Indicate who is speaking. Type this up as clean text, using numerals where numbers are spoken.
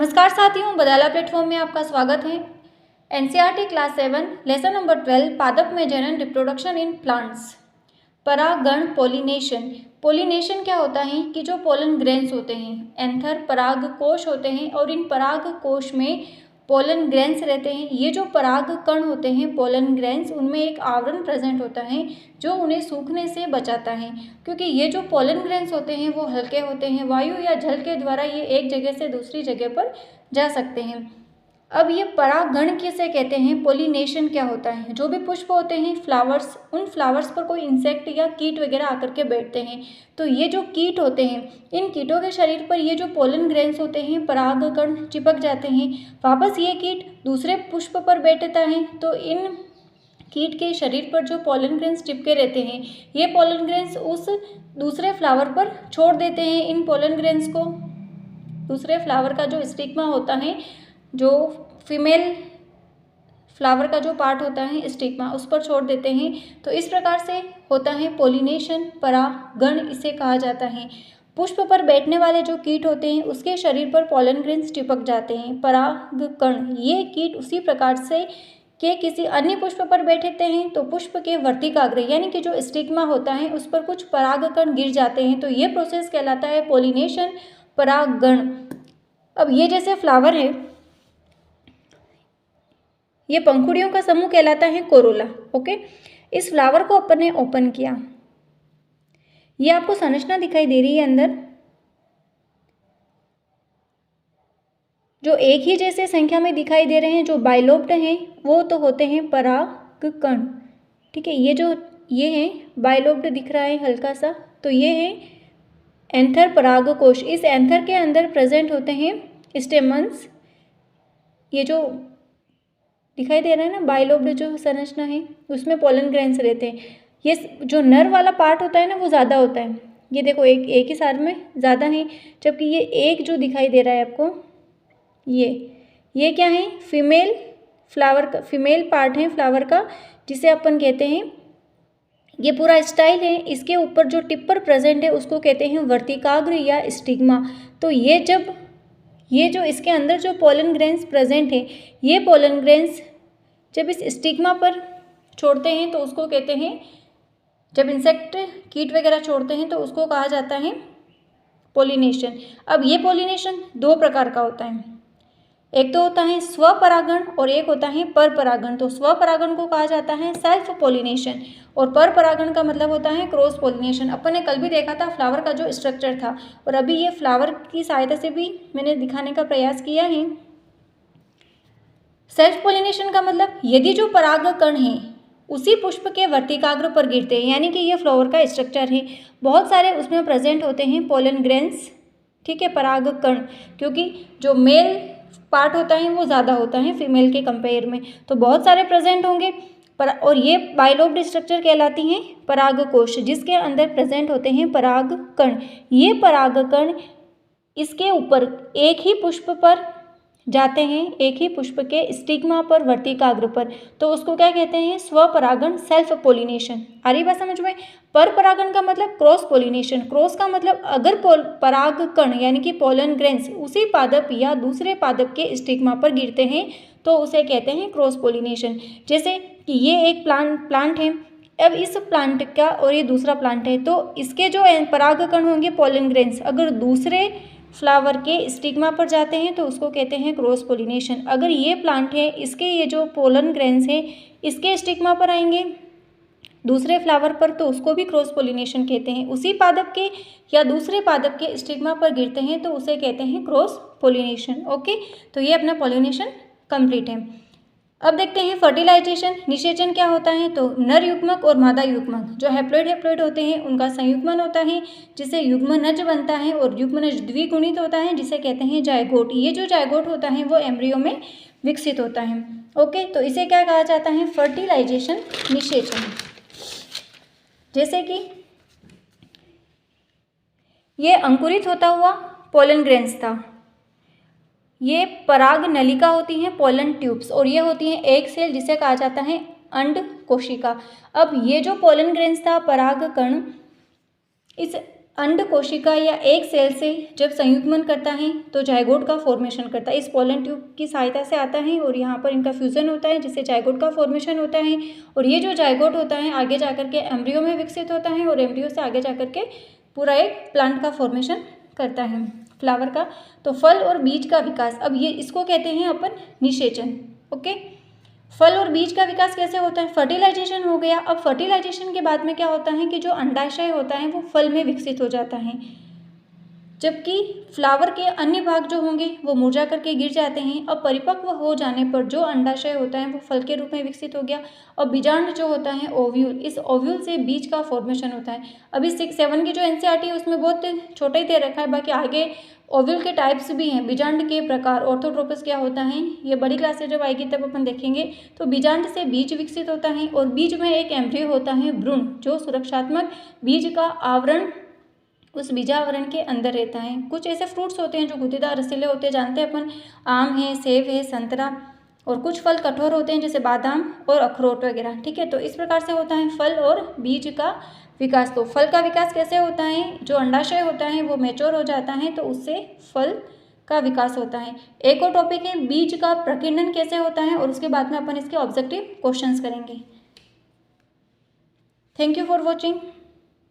Speaker 1: नमस्कार साथियों, बदाला प्लेटफॉर्म में आपका स्वागत है। एनसीईआरटी क्लास 7 लेसन नंबर 12 पादप में जनन रिप्रोडक्शन इन प्लांट्स। परागण पोलिनेशन। पोलिनेशन क्या होता है कि जो पोलन ग्रेन्स होते हैं, एंथर पराग कोश होते हैं और इन पराग कोश में पोलन ग्रेन्स रहते हैं। ये जो पराग कण होते हैं पोलन ग्रेन्स, उनमें एक आवरण प्रेजेंट होता है जो उन्हें सूखने से बचाता है, क्योंकि ये जो पोलन ग्रेन्स होते हैं वो हल्के होते हैं। वायु या जल के द्वारा ये एक जगह से दूसरी जगह पर जा सकते हैं। अब ये परागण किसे कहते हैं, पोलिनेशन क्या होता है। जो भी पुष्प होते हैं, फ्लावर्स, उन फ्लावर्स पर कोई इंसेक्ट या कीट वगैरह आकर के बैठते हैं, तो ये जो कीट होते हैं, इन कीटों के शरीर पर ये जो पोलन ग्रेन्स होते हैं, परागकण चिपक जाते हैं। वापस ये कीट दूसरे पुष्प पर बैठता है, तो इन कीट के शरीर पर जो पोलन ग्रेन्स चिपके रहते हैं, ये पोलन ग्रेन्स उस दूसरे फ्लावर पर छोड़ देते हैं। इन पोलन ग्रेन्स को दूसरे फ्लावर का जो स्टिग्मा होता है, जो फीमेल फ्लावर का जो पार्ट होता है स्टिग्मा, उस पर छोड़ देते हैं। तो इस प्रकार से होता है पोलिनेशन, परागण इसे कहा जाता है। पुष्प पर बैठने वाले जो कीट होते हैं उसके शरीर पर पोलन ग्रेन्स चिपक जाते हैं, परागकण। ये कीट उसी प्रकार से के किसी अन्य पुष्प पर बैठते हैं तो पुष्प के वर्तिकाग्र यानी कि जो स्टिग्मा होता है उस पर कुछ परागकण गिर जाते हैं। तो ये प्रोसेस कहलाता है पोलिनेशन, परागण। अब ये जैसे फ्लावर है, ये पंखुड़ियों का समूह कहलाता है कोरोला। ओके, इस फ्लावर को अपन ने ओपन किया, ये आपको संरचना दिखाई दे रही है। अंदर जो एक ही जैसे संख्या में दिखाई दे रहे हैं, जो बाइलोब्ड हैं, वो तो होते हैं परागकण। ठीक है, ये है बाइलोब्ड दिख रहा है हल्का सा, तो ये है एंथर परागकोश। इस एंथर के अंदर प्रेजेंट होते हैं स्टेमन्स। ये जो दिखाई दे रहा है ना बाइलोब्ड जो संरचना है, उसमें पोलन ग्रेन्स रहते हैं। ये जो नर वाला पार्ट होता है ना वो ज़्यादा होता है। ये देखो एक ही सार में ज़्यादा है, जबकि ये एक जो दिखाई दे रहा है आपको, ये क्या है, फीमेल फ्लावर का, फीमेल पार्ट है फ्लावर का, जिसे अपन कहते हैं, ये पूरा स्टाइल है। इसके ऊपर जो टिप पर प्रेजेंट है उसको कहते हैं वर्तिकाग्र या स्टिग्मा। तो ये जो इसके अंदर जो पोलन ग्रेन्स प्रेजेंट है, ये पोलन ग्रेन्स जब इस स्टिग्मा पर छोड़ते हैं तो उसको कहते हैं, जब इंसेक्ट कीट वगैरह छोड़ते हैं तो उसको कहा जाता है पोलिनेशन। अब ये पोलिनेशन दो प्रकार का होता है, एक तो होता है स्वपरागण और एक होता है परपरागण। तो स्वपरागण को कहा जाता है सेल्फ पोलिनेशन और परपरागण का मतलब होता है क्रॉस पोलिनेशन। अपन ने कल भी देखा था फ्लावर का जो स्ट्रक्चर था, और अभी ये फ्लावर की सहायता से भी मैंने दिखाने का प्रयास किया है। सेल्फ पोलिनेशन का मतलब यदि जो परागकण है उसी पुष्प के वर्तिकाग्र पर गिरते हैं, यानी कि ये फ्लावर का स्ट्रक्चर है, बहुत सारे उसमें प्रेजेंट होते हैं पोलन ग्रेन्स। ठीक है, परागकण, क्योंकि जो मेल पार्ट होता है वो ज़्यादा होता है फीमेल के कंपेयर में, तो बहुत सारे प्रेजेंट होंगे। और ये बाइलोब्ड स्ट्रक्चर कहलाती हैं परागकोश, जिसके अंदर प्रेजेंट होते हैं परागकण। ये परागकण इसके ऊपर एक ही पुष्प पर जाते हैं, एक ही पुष्प के स्टिग्मा पर, वर्तिकाग्र पर, तो उसको क्या कहते हैं, स्वपरागण, सेल्फ पोलिनेशन। आ रही बात समझ में। परपरागण का मतलब क्रॉस पोलिनेशन। क्रॉस का मतलब अगर परागकण यानी कि पोलन ग्रेन्स उसी पादप या दूसरे पादप के स्टिग्मा पर गिरते हैं तो उसे कहते हैं क्रॉस पोलिनेशन। जैसे कि ये एक प्लांट है, अब इस प्लांट का और ये दूसरा प्लांट है, तो इसके जो परागकण होंगे पोलन ग्रेन्स अगर दूसरे फ्लावर के स्टिग्मा पर जाते हैं तो उसको कहते हैं क्रॉस पोलिनेशन। अगर ये प्लांट है, इसके ये जो पोलन ग्रेन्स हैं इसके स्टिग्मा पर आएंगे दूसरे फ्लावर पर, तो उसको भी क्रॉस पोलिनेशन कहते हैं। उसी पादप के या दूसरे पादप के स्टिग्मा पर गिरते हैं तो उसे कहते हैं क्रॉस पोलिनेशन। ओके, तो ये अपना पोलिनेशन कंप्लीट है। अब देखते हैं फर्टिलाइजेशन, निषेचन क्या होता है। तो नर युग्मक और मादा युग्मक जो हैप्लॉइड होते हैं उनका संयुग्मन होता है जिसे युग्मनज बनता है, और युग्मनज द्विगुणित होता है जिसे कहते हैं जायगोट। ये जो जायगोट होता है वो एम्ब्रियो में विकसित होता है। ओके, तो इसे क्या कहा जाता है, फर्टिलाइजेशन, निषेचन। जैसे कि ये अंकुरित होता हुआ पोलन ग्रेन्स था, ये पराग नलिका होती हैं पोलन ट्यूब्स, और ये होती हैं एक सेल जिसे कहा जाता है अंड कोशिका। अब ये जो पोलन ग्रेन्स था परागकण, इस अंड कोशिका या एक सेल से जब संयुग्मन करता है तो जायगोट का फॉर्मेशन करता है। इस पोलन ट्यूब की सहायता से आता है और यहाँ पर इनका फ्यूजन होता है जिससे जायगोट का फॉर्मेशन होता है। और ये जो जायगोट होता है आगे जाकर के एम्ब्रियो में विकसित होता है और एम्ब्रियो से आगे जाकर के पूरा एक प्लांट का फॉर्मेशन करता है, फ्लावर का। तो फल और बीज का विकास, अब ये इसको कहते हैं अपन निषेचन। ओके, फल और बीज का विकास कैसे होता है? फर्टिलाइजेशन हो गया। अब फर्टिलाइजेशन के बाद में क्या होता है कि जो अंडाशय होता है वो फल में विकसित हो जाता है, जबकि फ्लावर के अन्य भाग जो होंगे वो मुरझा करके गिर जाते हैं। अब परिपक्व हो जाने पर जो अंडाशय होता है वो फल के रूप में विकसित हो गया। और बीजांड जो होता है ओव्यूल, इस ओव्यूल से बीज का फॉर्मेशन होता है। अभी 6-7 की जो एनसीईआरटी है उसमें बहुत छोटा ही दे रखा है, बाकी आगे ओव्यूल के टाइप्स भी हैं, बीजांड के प्रकार। ऑर्थोट्रोपस क्या होता है ये बड़ी क्लास से जब आएगी तब अपन देखेंगे। तो बीजांड से बीज विकसित होता है और बीज में एक एम्ब्रियो होता है भ्रूण, जो सुरक्षात्मक बीज का आवरण उस बीजावरण के अंदर रहता है। कुछ ऐसे फ्रूट्स होते हैं जो गूदेदार रसीले होते हैं, जानते हैं अपन, आम है, सेब है, संतरा। और कुछ फल कठोर होते हैं जैसे बादाम और अखरोट वगैरह। ठीक है, तो इस प्रकार से होता है फल और बीज का विकास। तो फल का विकास कैसे होता है? जो अंडाशय होता है वो मैच्योर हो जाता है तो उससे फल का विकास होता है। एक और टॉपिक है बीज का प्रकीर्णन कैसे होता है, और उसके बाद में अपन इसके ऑब्जेक्टिव क्वेश्चंस करेंगे। Thank you for watching.